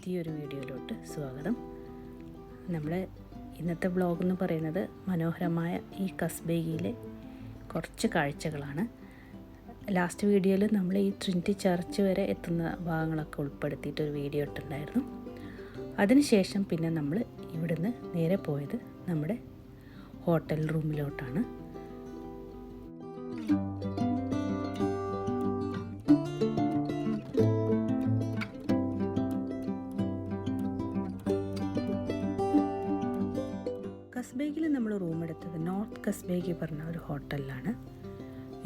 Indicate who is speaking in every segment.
Speaker 1: പുതിയൊരു വീഡിയോയിലോട്ട് സ്വാഗതം. നമ്മുടെ ഇന്നത്തെ വ്ളോഗ് എന്ന് പറയുന്നത് മനോഹരമായ ഈ കസ്ബേയിലെ കുറച്ച് കാഴ്ചകളാണ്. ലാസ്റ്റ് വീഡിയോയിൽ നമ്മൾ ഈ ട്രിനിറ്റി ചർച്ച് വരെ എത്തുന്ന ഭാഗങ്ങളൊക്കെ ഉൾപ്പെടുത്തിയിട്ടൊരു വീഡിയോ ഇട്ടുണ്ടായിരുന്നു. അതിനുശേഷം പിന്നെ നമ്മൾ ഇവിടുന്ന് നേരെ പോയത് നമ്മുടെ ഹോട്ടൽ റൂമിലോട്ടാണ്. കസ്ബേഗിൽ നമ്മൾ റൂം എടുത്തത് നോർത്ത് കസ്ബേഗി പറഞ്ഞ ഒരു ഹോട്ടലിലാണ്.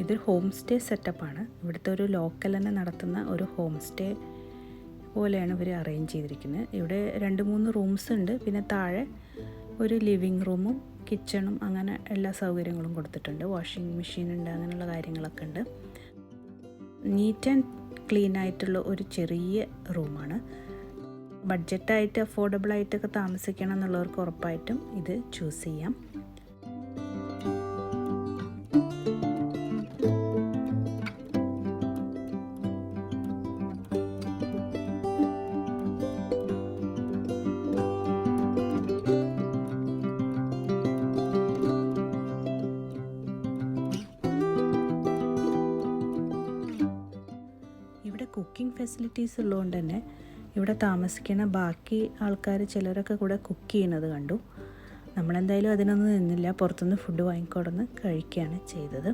Speaker 1: ഇതൊരു ഹോം സ്റ്റേ സെറ്റപ്പാണ്. ഇവിടുത്തെ ഒരു ലോക്കൽ തന്നെ നടത്തുന്ന ഒരു ഹോം സ്റ്റേ പോലെയാണ് ഇവർ അറേഞ്ച് ചെയ്തിരിക്കുന്നത്. ഇവിടെ 2-3 റൂംസ് ഉണ്ട്. പിന്നെ താഴെ ഒരു ലിവിങ് റൂമും കിച്ചണും അങ്ങനെ എല്ലാ സൗകര്യങ്ങളും കൊടുത്തിട്ടുണ്ട്. വാഷിംഗ് മെഷീൻ ഉണ്ട്, അങ്ങനെയുള്ള കാര്യങ്ങളൊക്കെ ഉണ്ട്. നീറ്റ് ആൻഡ് ക്ലീൻ ആയിട്ടുള്ള ഒരു ചെറിയ റൂമാണ്. ബഡ്ജറ്റായിട്ട് അഫോർഡബിളായിട്ടൊക്കെ താമസിക്കണം എന്നുള്ളവർക്ക് ഉറപ്പായിട്ടും ഇത് ചൂസ് ചെയ്യാം. ഇവിടെ കുക്കിംഗ് ഫെസിലിറ്റീസ് ഉള്ളതുകൊണ്ട് തന്നെ ഇവിടെ താമസിക്കുന്ന ബാക്കി ആൾക്കാർ ചിലരൊക്കെ കൂടെ കുക്ക് ചെയ്യുന്നത് കണ്ടു. നമ്മളെന്തായാലും അതിനൊന്നും നിന്നില്ല. പുറത്തുനിന്ന് ഫുഡ് വാങ്ങിക്കൊടുന്ന് കഴിക്കുകയാണ് ചെയ്തത്.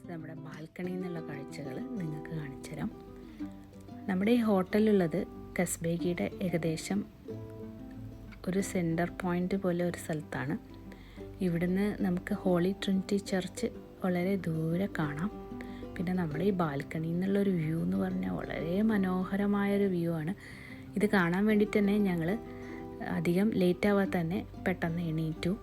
Speaker 1: നമ്മുടെ ബാൽക്കണിയിൽ നിന്നുള്ള കാഴ്ചകൾ നിങ്ങൾക്ക് കാണിച്ചു തരാം. നമ്മുടെ ഈ ഹോട്ടലുള്ളത് കസ്ബേഗിയുടെ ഏകദേശം ഒരു സെൻറ്റർ പോയിൻ്റ് പോലെ ഒരു സ്ഥലത്താണ്. ഇവിടുന്ന് നമുക്ക് ഹോളി ട്രിനിറ്റി ചർച്ച് വളരെ ദൂരെ കാണാം. പിന്നെ നമ്മുടെ ഈ ബാൽക്കണിയിൽ നിന്നുള്ളൊരു വ്യൂ എന്ന് പറഞ്ഞാൽ വളരെ മനോഹരമായൊരു വ്യൂ ആണ്. ഇത് കാണാൻ വേണ്ടിയിട്ട് തന്നെ ഞങ്ങൾ അധികം ലേറ്റ് ആവാതെ തന്നെ പെട്ടെന്ന് എണീറ്റു.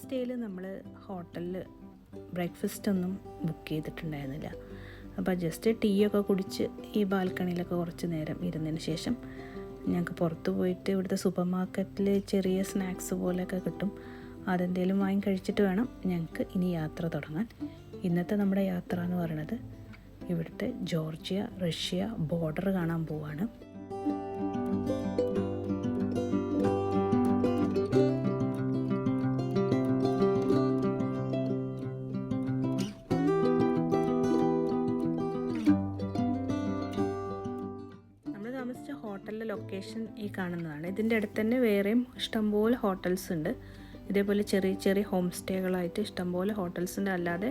Speaker 1: സ്റ്റേയിൽ നമ്മൾ ഹോട്ടലിൽ ബ്രേക്ക്ഫാസ്റ്റ് ഒന്നും ബുക്ക് ചെയ്തിട്ടുണ്ടായിരുന്നില്ല. അപ്പോൾ ജസ്റ്റ് ടീ ഒക്കെ കുടിച്ച് ഈ ബാൽക്കണിയിലൊക്കെ കുറച്ച് നേരം ഇരുന്നതിന് ശേഷം ഞങ്ങൾക്ക് പുറത്ത് പോയിട്ട് ഇവിടുത്തെ സൂപ്പർ മാർക്കറ്റിൽ ചെറിയ സ്നാക്സ് പോലെയൊക്കെ കിട്ടും. അതെന്തെങ്കിലും വാങ്ങി കഴിച്ചിട്ട് വേണം ഞങ്ങൾക്ക് ഇനി യാത്ര തുടങ്ങാൻ. ഇന്നത്തെ നമ്മുടെ യാത്ര എന്ന് പറയുന്നത് ഇവിടുത്തെ ജോർജിയ റഷ്യ ബോർഡർ കാണാൻ പോവാണ്. ഹോട്ടലിലെ ലൊക്കേഷൻ ഈ കാണുന്നതാണ്. ഇതിൻ്റെ അടുത്ത് തന്നെ വേറെയും ഇഷ്ടംപോലെ ഹോട്ടൽസ് ഉണ്ട്. ഇതേപോലെ ചെറിയ ചെറിയ ഹോം സ്റ്റേകളായിട്ട് ഇഷ്ടംപോലെ ഹോട്ടൽസ് ഉണ്ട്. അല്ലാതെ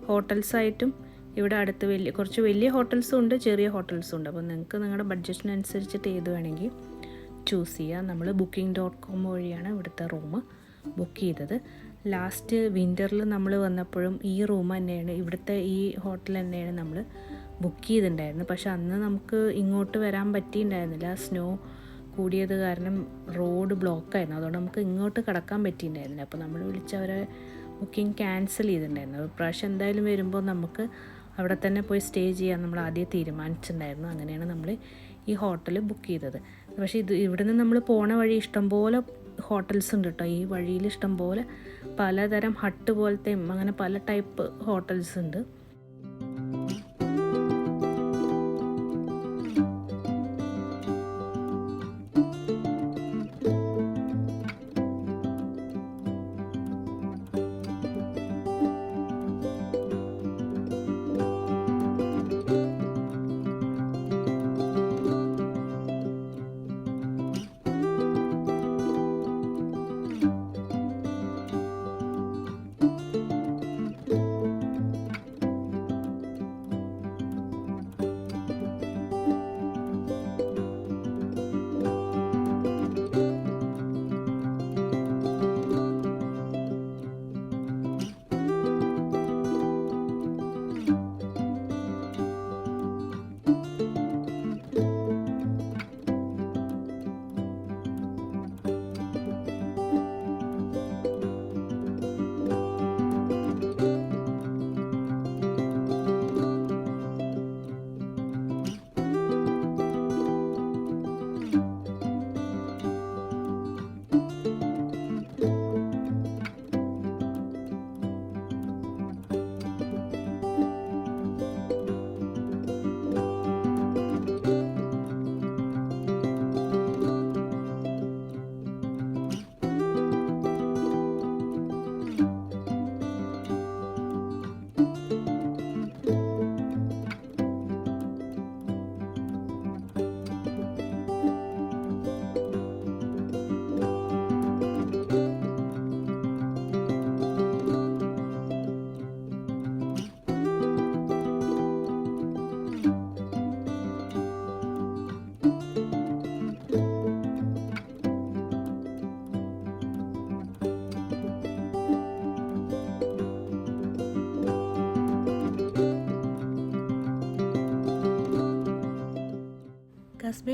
Speaker 1: ഹോട്ടൽസായിട്ടും ഇവിടെ അടുത്ത് കുറച്ച് വലിയ ഹോട്ടൽസും ഉണ്ട്, ചെറിയ ഹോട്ടൽസും ഉണ്ട്. അപ്പോൾ നിങ്ങൾക്ക് നിങ്ങളുടെ ബഡ്ജറ്റിനനുസരിച്ചിട്ട് ഏത് വേണമെങ്കിൽ ചൂസ് ചെയ്യാം. നമ്മൾ booking.com വഴിയാണ് ഇവിടുത്തെ റൂം ബുക്ക് ചെയ്തത്. ലാസ്റ്റ് വിൻ്ററിൽ നമ്മൾ വന്നപ്പോഴും ഈ റൂം തന്നെയാണ്, ഇവിടുത്തെ ഈ ഹോട്ടൽ തന്നെയാണ് നമ്മൾ ബുക്ക് ചെയ്തിട്ടുണ്ടായിരുന്നു. പക്ഷെ അന്ന് നമുക്ക് ഇങ്ങോട്ട് വരാൻ പറ്റിയിട്ടുണ്ടായിരുന്നില്ല. സ്നോ കൂടിയത് കാരണം റോഡ് ബ്ലോക്കായിരുന്നു. അതുകൊണ്ട് നമുക്ക് ഇങ്ങോട്ട് കടക്കാൻ പറ്റിയിട്ടുണ്ടായിരുന്നില്ല. അപ്പോൾ നമ്മൾ വിളിച്ചവരെ ബുക്കിംഗ് ക്യാൻസൽ ചെയ്തിട്ടുണ്ടായിരുന്നു. ഇപ്രാവശ്യം എന്തായാലും വരുമ്പോൾ നമുക്ക് അവിടെ തന്നെ പോയി സ്റ്റേ ചെയ്യാൻ നമ്മൾ ആദ്യം തീരുമാനിച്ചിട്ടുണ്ടായിരുന്നു. അങ്ങനെയാണ് നമ്മൾ ഈ ഹോട്ടൽ ബുക്ക് ചെയ്തത്. പക്ഷേ ഇവിടുന്ന് നമ്മൾ പോണ വഴി ഇഷ്ടംപോലെ ഹോട്ടൽസ് ഉണ്ട് കേട്ടോ. ഈ വഴിയിൽ ഇഷ്ടംപോലെ പലതരം ഹട്ട് പോലത്തെയും അങ്ങനെ പല ടൈപ്പ് ഹോട്ടൽസ് ഉണ്ട്.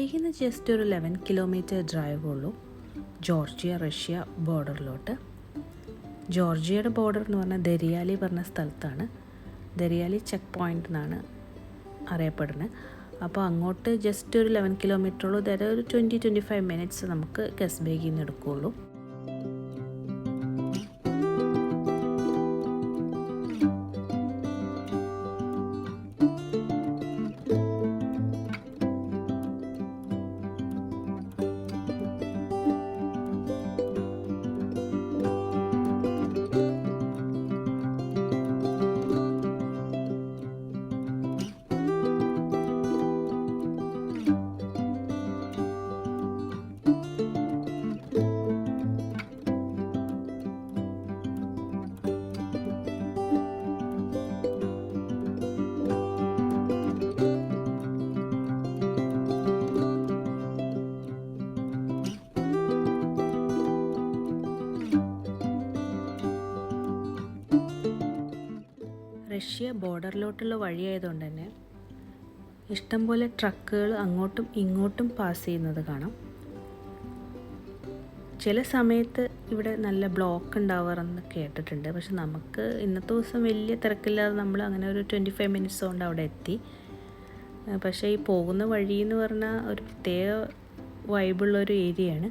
Speaker 1: കെസ്ബേയിൽ നിന്ന് ജസ്റ്റ് ഒരു 11 കിലോമീറ്റർ ഡ്രൈവ് ഉള്ളൂ ജോർജിയ റഷ്യ ബോർഡറിലോട്ട്. ജോർജിയയുടെ ബോർഡർ എന്ന് പറഞ്ഞാൽ ദരിയാലി പറഞ്ഞ സ്ഥലത്താണ്. ദരിയാലി ചെക്ക് പോയിൻ്റ് എന്നാണ് അറിയപ്പെടുന്നത്. അപ്പോൾ അങ്ങോട്ട് ജസ്റ്റ് ഒരു 11 കിലോമീറ്റർ ഉള്ളൂ. അതായത് ഒരു 20-25 മിനിറ്റ്സ് നമുക്ക് കെസ്ബേയിൽ നിന്ന് എടുക്കുകയുള്ളൂ. റഷ്യ ബോർഡറിലോട്ടുള്ള വഴിയായതുകൊണ്ട് തന്നെ ഇഷ്ടംപോലെ ട്രക്കുകൾ അങ്ങോട്ടും ഇങ്ങോട്ടും പാസ് ചെയ്യുന്നത് കാണാം. ചില സമയത്ത് ഇവിടെ നല്ല ബ്ലോക്ക് ഉണ്ടാവാറെന്ന് കേട്ടിട്ടുണ്ട്. പക്ഷെ നമുക്ക് ഇന്നത്തെ ദിവസം വലിയ തിരക്കില്ലാതെ നമ്മൾ അങ്ങനെ ഒരു 25 മിനിറ്റ്സ് കൊണ്ട് അവിടെ എത്തി. പക്ഷേ ഈ പോകുന്ന വഴി എന്ന് പറഞ്ഞാൽ ഒരു പ്രത്യേക വൈബുള്ളൊരു ഏരിയയാണ്.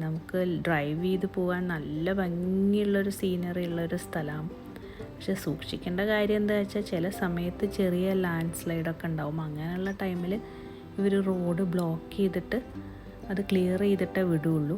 Speaker 1: നമുക്ക് ഡ്രൈവ് ചെയ്ത് പോകാൻ നല്ല ഭംഗിയുള്ളൊരു സീനറി ഉള്ളൊരു സ്ഥലമാണ്. പക്ഷെ സൂക്ഷിക്കേണ്ട കാര്യം എന്താ വെച്ചാൽ ചില സമയത്ത് ചെറിയ ലാൻഡ് സ്ലൈഡൊക്കെ ഉണ്ടാവും. അങ്ങനെയുള്ള ടൈമിൽ ഇവർ റോഡ് ബ്ലോക്ക് ചെയ്തിട്ട് അത് ക്ലിയർ ചെയ്തിട്ടേ വിടുകയുള്ളൂ.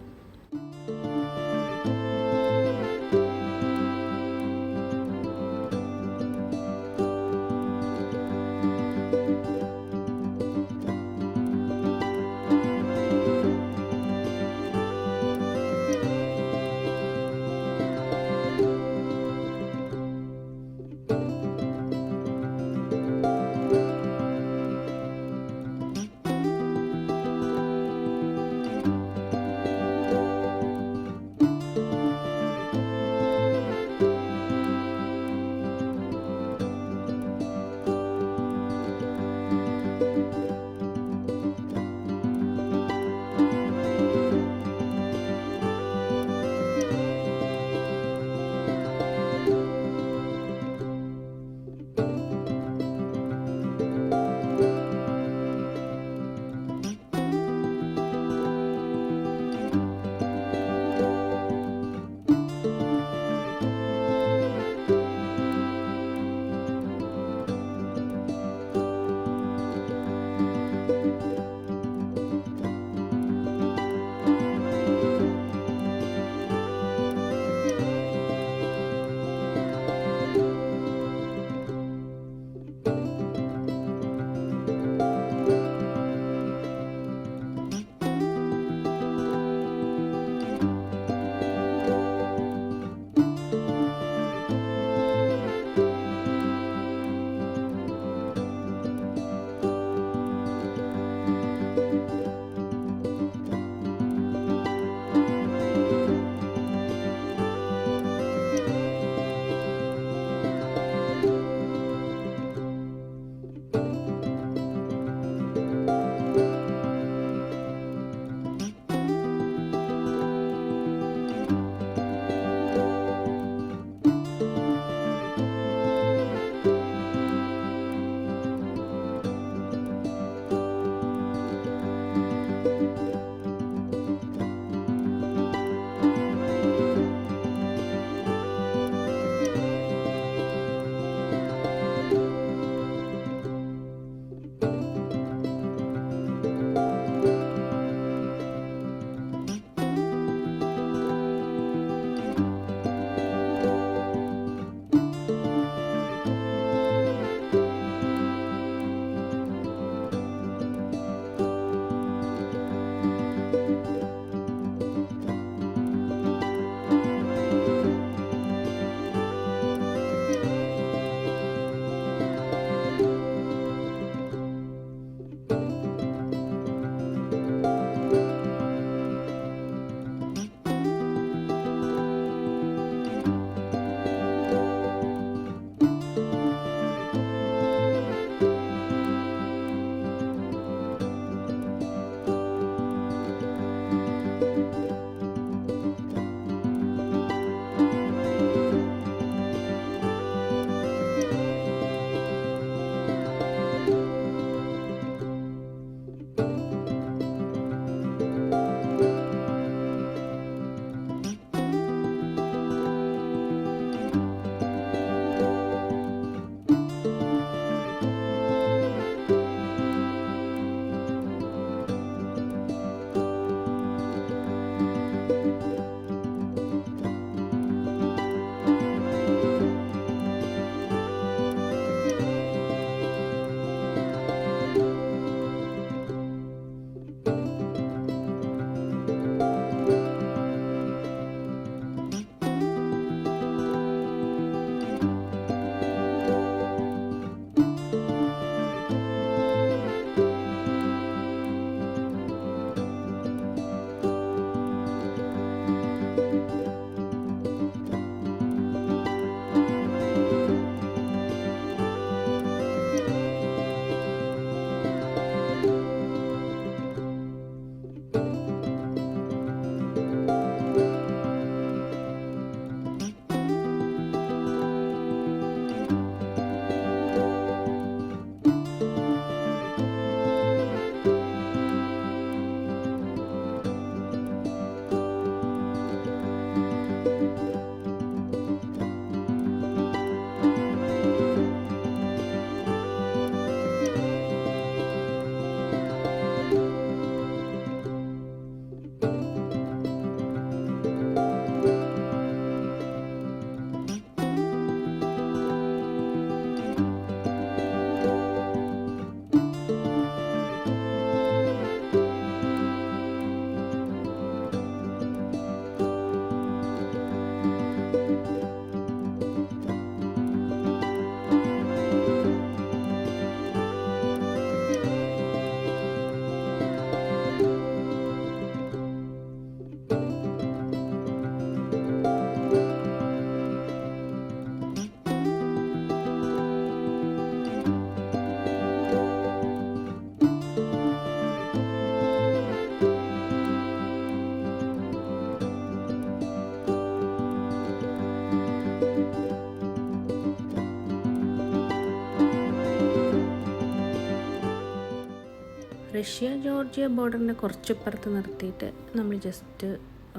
Speaker 1: റഷ്യ ജോർജിയ ബോർഡറിൻ്റെ കുറച്ചിപ്പുറത്ത് നിർത്തിയിട്ട് നമ്മൾ ജസ്റ്റ്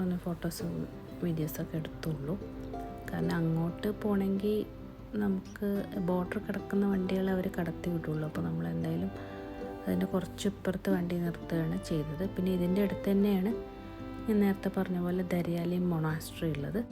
Speaker 1: ഒന്ന് ഫോട്ടോസും വീഡിയോസൊക്കെ എടുത്തുള്ളൂ. കാരണം അങ്ങോട്ട് പോകണമെങ്കിൽ നമുക്ക് ബോർഡർ കിടക്കുന്ന വണ്ടികൾ അവർ കടത്തി വിടുള്ളൂ. അപ്പോൾ നമ്മൾ എന്തായാലും അതിൻ്റെ കുറച്ചിപ്പുറത്ത് വണ്ടി നിർത്തുകയാണ് ചെയ്തത്. പിന്നെ ഇതിൻ്റെ അടുത്ത് തന്നെയാണ് ഞാൻ നേരത്തെ പറഞ്ഞ പോലെ ദരിയാലി മൊണാസ്ട്രി ഉള്ളത്.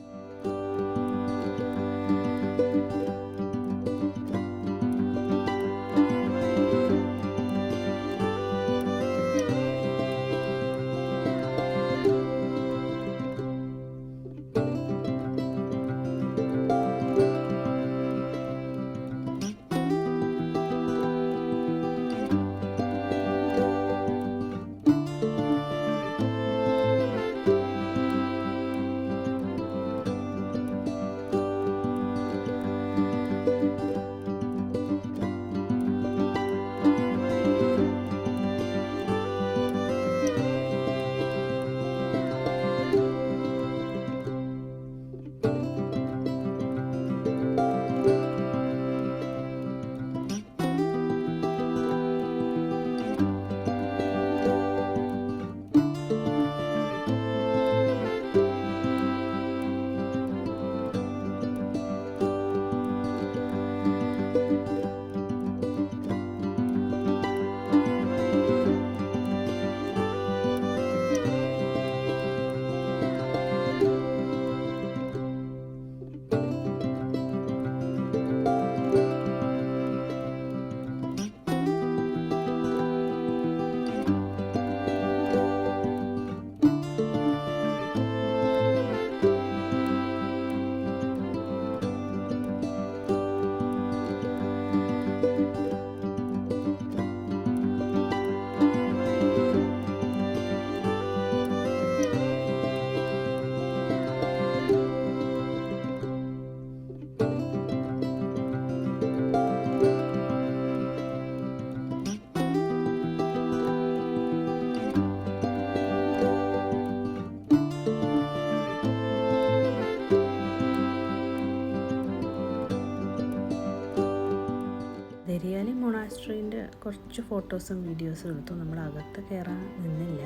Speaker 1: ദരിയാലി മൊണാസ്ട്രീൻ്റെ കുറച്ച് ഫോട്ടോസും വീഡിയോസും എടുത്തു. നമ്മൾ അകത്ത് കയറാൻ നിന്നില്ല.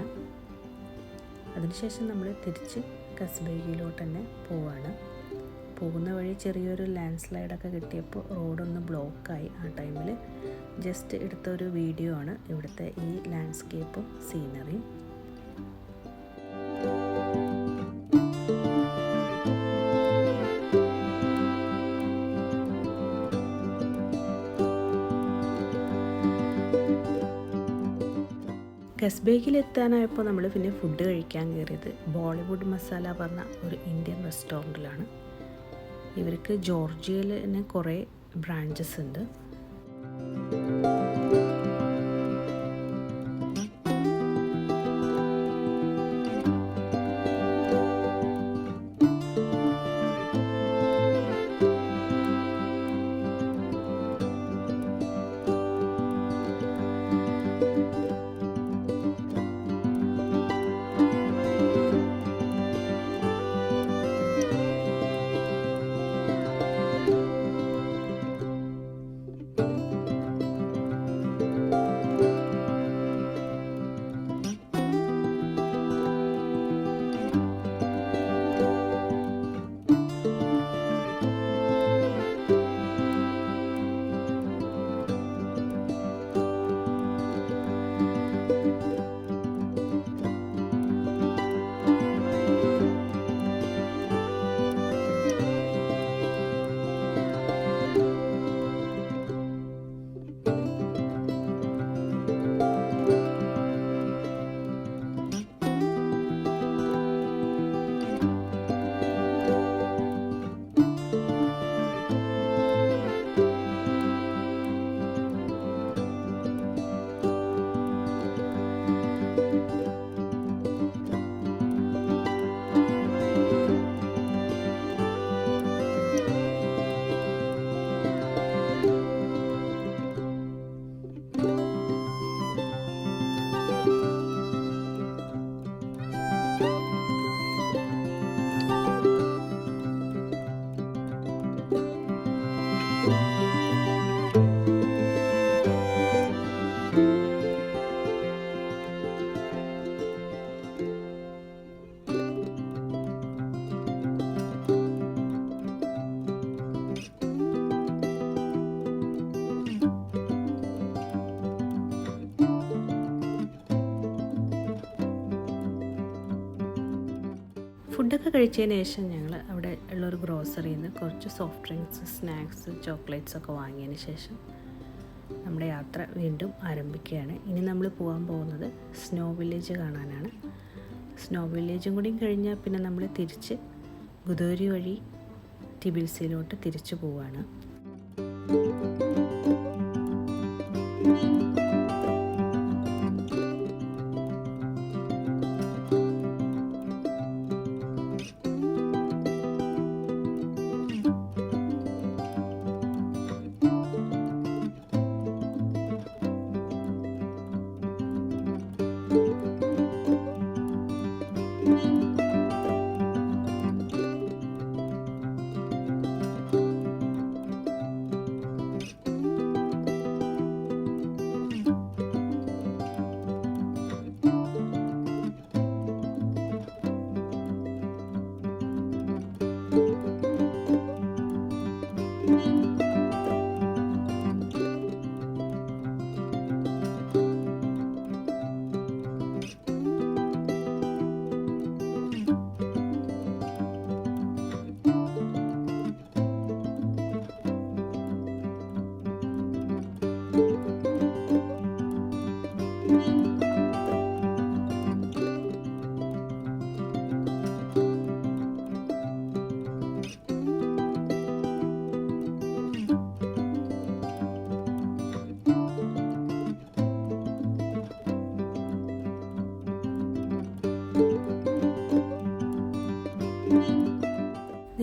Speaker 1: അതിനുശേഷം നമ്മൾ തിരിച്ച് കസ്ബേഗിലോട്ട് തന്നെ പോവാണ്. പോകുന്ന വഴി ചെറിയൊരു ലാൻഡ് സ്ലൈഡൊക്കെ കിട്ടിയപ്പോൾ റോഡൊന്ന് ബ്ലോക്കായി. ആ ടൈമിൽ ജസ്റ്റ് എടുത്ത ഒരു വീഡിയോ ആണ് ഇവിടുത്തെ ഈ ലാൻഡ്സ്കേപ്പും സീനറിയും. കസ്ബേഗിലെത്താനായപ്പോൾ നമ്മൾ പിന്നെ ഫുഡ് കഴിക്കാൻ കയറിയത് ബോളിവുഡ് മസാല പറഞ്ഞ ഒരു ഇന്ത്യൻ റെസ്റ്റോറൻറ്റിലാണ്. ഇവർക്ക് ജോർജിയയിൽ തന്നെ കുറേ ബ്രാഞ്ചസ് ഉണ്ട്. ഫുഡൊക്കെ കഴിച്ചതിന് ശേഷം ഞങ്ങൾ അവിടെ ഉള്ളൊരു ഗ്രോസറിയിൽ നിന്ന് കുറച്ച് സോഫ്റ്റ് ഡ്രിങ്ക്സ്, സ്നാക്സ്, ചോക്ലേറ്റ്സ് ഒക്കെ വാങ്ങിയതിന് ശേഷം നമ്മുടെ യാത്ര വീണ്ടും ആരംഭിക്കുകയാണ്. ഇനി നമ്മൾ പോകാൻ പോകുന്നത് സ്നോ വില്ലേജ് കാണാനാണ്. സ്നോ വില്ലേജും കൂടി കഴിഞ്ഞാൽ പിന്നെ നമ്മൾ തിരിച്ച് ഗുദോരി വഴി ടിബിൽസിയിലോട്ട് തിരിച്ചു പോവുകയാണ്.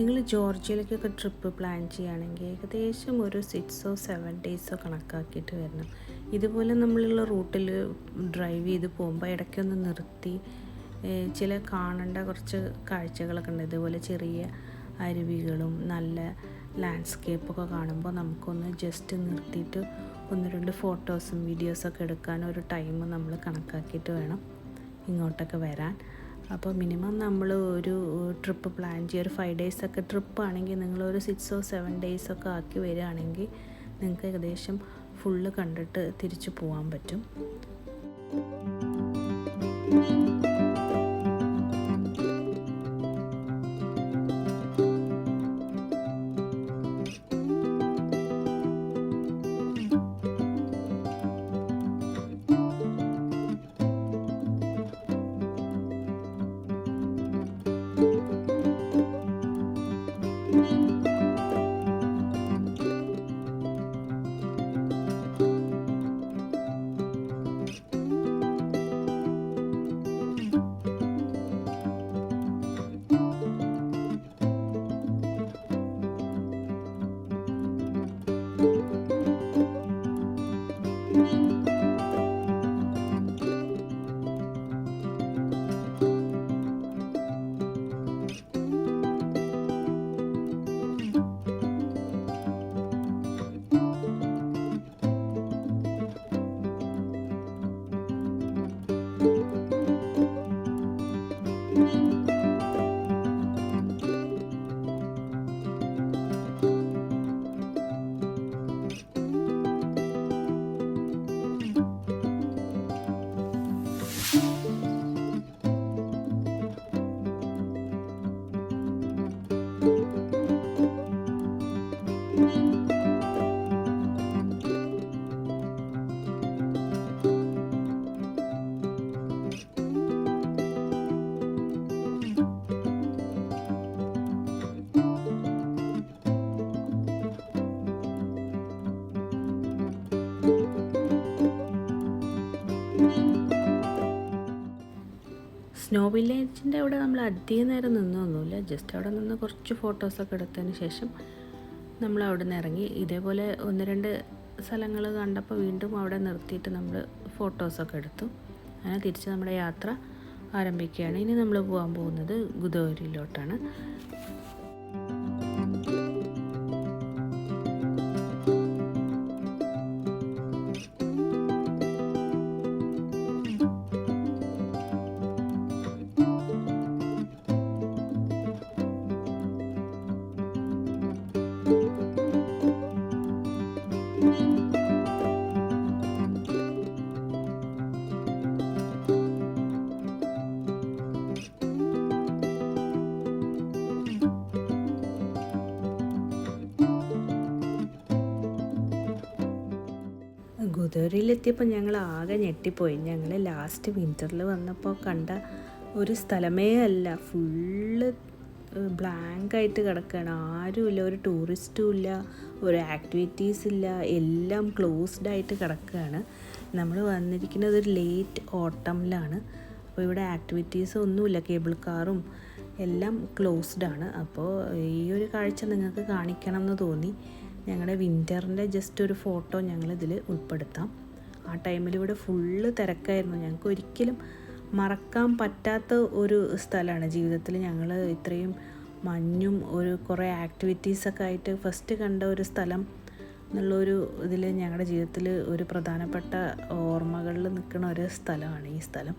Speaker 1: നിങ്ങൾ ജോർജിയയിലേക്കൊക്കെ ട്രിപ്പ് പ്ലാൻ ചെയ്യുകയാണെങ്കിൽ ഏകദേശം ഒരു 6 or 7 ഡേയ്സോ കണക്കാക്കിയിട്ട് വരണം. ഇതുപോലെ നമ്മളുള്ള റൂട്ടിൽ ഡ്രൈവ് ചെയ്ത് പോകുമ്പോൾ ഇടയ്ക്കൊന്ന് നിർത്തി ചില കാണേണ്ട കുറച്ച് കാഴ്ചകളൊക്കെ ഉണ്ട്. ഇതുപോലെ ചെറിയ അരുവികളും നല്ല ലാൻഡ്സ്കേപ്പൊക്കെ കാണുമ്പോൾ നമുക്കൊന്ന് ജസ്റ്റ് നിർത്തിയിട്ട് 1-2 ഫോട്ടോസും വീഡിയോസൊക്കെ എടുക്കാൻ ഒരു ടൈം നമ്മൾ കണക്കാക്കിയിട്ട് വേണം ഇങ്ങോട്ടൊക്കെ വരാൻ. അപ്പോൾ മിനിമം നമ്മൾ ഒരു ട്രിപ്പ് പ്ലാൻ ചെയ്യുക, ഒരു 5 ഡേയ്സൊക്കെ ട്രിപ്പാണെങ്കിൽ നിങ്ങളൊരു 6 or 7 ഡേയ്സൊക്കെ ആക്കി വരികയാണെങ്കിൽ നിങ്ങൾക്ക് ഏകദേശം ഫുള്ള് കണ്ടിട്ട് തിരിച്ചു പോകാൻ പറ്റും. സ്നോ വില്ലേജിൻ്റെ അവിടെ നമ്മൾ അധികം നേരം നിന്നൊന്നുമില്ല. ജസ്റ്റ് അവിടെ നിന്ന് കുറച്ച് ഫോട്ടോസൊക്കെ എടുത്തതിന് ശേഷം നമ്മൾ അവിടെ നിന്ന് ഇറങ്ങി. ഇതേപോലെ 1-2 സ്ഥലങ്ങൾ കണ്ടപ്പോൾ വീണ്ടും അവിടെ നിർത്തിയിട്ട് നമ്മൾ ഫോട്ടോസൊക്കെ എടുത്തു. അങ്ങനെ തിരിച്ച് നമ്മുടെ യാത്ര ആരംഭിക്കുകയാണ്. ഇനി നമ്മൾ പോകാൻ പോകുന്നത് ഗുദോരിയിലോട്ടാണ്. ഉദയഗിരിയിലെത്തിയപ്പോൾ ഞങ്ങൾ ആകെ ഞെട്ടിപ്പോയി. ഞങ്ങൾ ലാസ്റ്റ് വിൻ്ററിൽ വന്നപ്പോൾ കണ്ട ഒരു സ്ഥലമേ അല്ല. ഫുള്ള് ബ്ലാങ്കായിട്ട് കിടക്കുകയാണ്. ആരുമില്ല, ഒരു ടൂറിസ്റ്റും ഇല്ല, ഒരു ആക്ടിവിറ്റീസ് ഇല്ല, എല്ലാം ക്ലോസ്ഡായിട്ട് കിടക്കുകയാണ്. നമ്മൾ വന്നിരിക്കുന്നത് ഒരു ലേറ്റ് ഓട്ടമിലാണ്. അപ്പോൾ ഇവിടെ ആക്ടിവിറ്റീസ് ഒന്നുമില്ല, കേബിൾ കാറും എല്ലാം ക്ലോസ്ഡാണ്. അപ്പോൾ ഈ ഒരു കാഴ്ച നിങ്ങൾക്ക് കാണിക്കണം എന്ന് തോന്നി. ഞങ്ങളുടെ വിൻ്ററിൻ്റെ ജസ്റ്റ് ഒരു ഫോട്ടോ ഞങ്ങളിതിൽ ഉൾപ്പെടുത്താം. ആ ടൈമിൽ ഇവിടെ ഫുള്ള് തിരക്കായിരുന്നു. ഞങ്ങൾക്ക് ഒരിക്കലും മറക്കാൻ പറ്റാത്ത ഒരു സ്ഥലമാണ്. ജീവിതത്തിൽ ഞങ്ങൾ ഇത്രയും മഞ്ഞും ഒരു കുറേ ആക്ടിവിറ്റീസൊക്കെ ആയിട്ട് ഫസ്റ്റ് കണ്ട ഒരു സ്ഥലം എന്നുള്ളൊരു ഇതിൽ ഞങ്ങളുടെ ജീവിതത്തിൽ ഒരു പ്രധാനപ്പെട്ട ഓർമ്മകളിൽ നിൽക്കുന്ന ഒരു സ്ഥലമാണ് ഈ സ്ഥലം.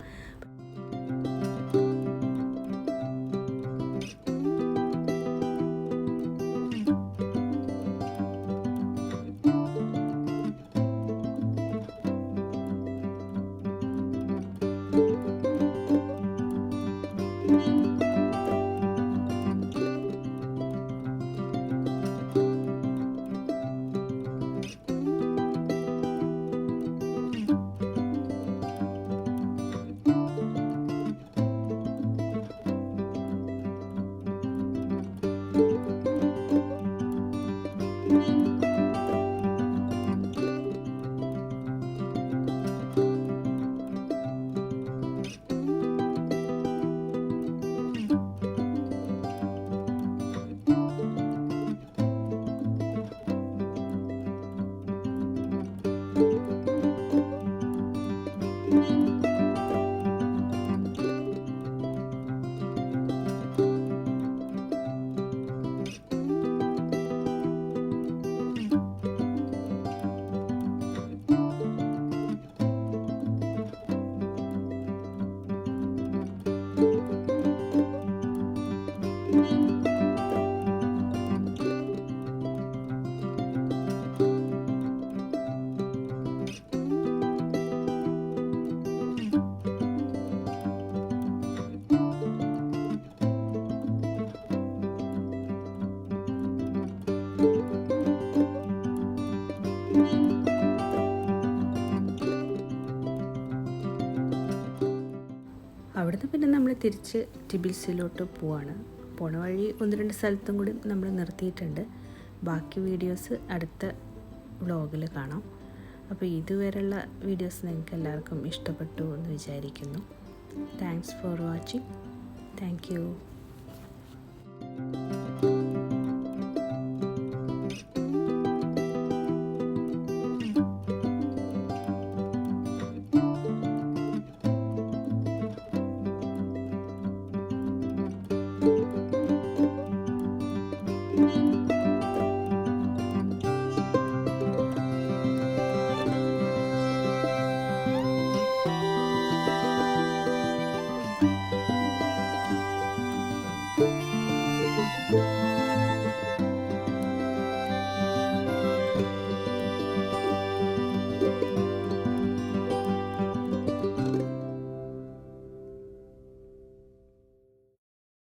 Speaker 1: അവിടുന്ന് പിന്നെ നമ്മൾ തിരിച്ച് ടിബിൽസിലോട്ട് പോവാണ്. പോണ വഴി 1-2 സ്ഥലത്തും കൂടി നമ്മൾ നിർത്തിയിട്ടുണ്ട്. ബാക്കി വീഡിയോസ് അടുത്ത വ്ലോഗിൽ കാണാം. അപ്പോൾ ഇതുവരെയുള്ള വീഡിയോസ് നിങ്ങൾക്ക് എല്ലാവർക്കും ഇഷ്ടപ്പെട്ടു എന്ന് വിചാരിക്കുന്നു. Thanks for watching. Thank you.